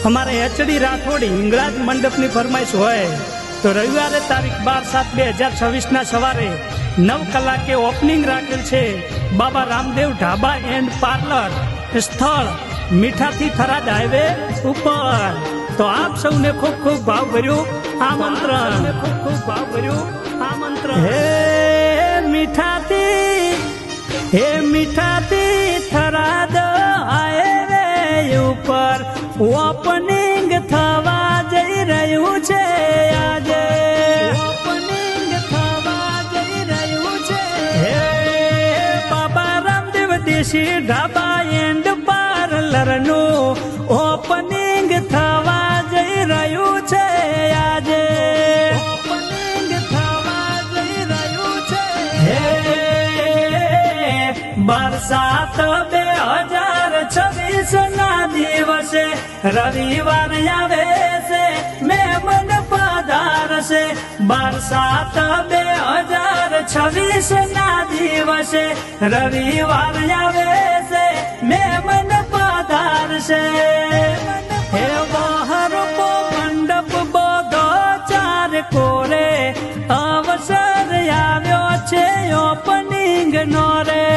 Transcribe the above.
हमारे एचडी राठौड़ हिंगलाज मंडप की फरमाइश होय तो रविवार तारीख 12/7/2026 ना सवारे 9 कलाके ओपनिंग राखेल छे। बाबा रामदेव ढाबा एंड पार्लर, स्थल मीठाथी थराद हाईवे ऊपर। तो आप सबने खूब खूब भाव भर्यु आमंत्रण, हे मीठाथी थराद हाईवे ऊपर ओपनिंग थवा जई रह्यु छे आजे। ओपनिंग थवा जई रह्यु छे। हे बाबा रामदेव देशी ढाबा एंड पार्लर नु ओपनिंग थवा जई रह्यु छे आजे। ओपनिंग थवा जई रह्यु छे। हे 12/7/2026 ना दिवसे रविवार आवे से मेहमान पधारसे। 12/7/2026 ना दिवसे रविवार आवे से मेहमान पधारसे। हे बहार को मंडप बोधो चार कोरे अवसर आव्यो छे ओपनिंग नो रे।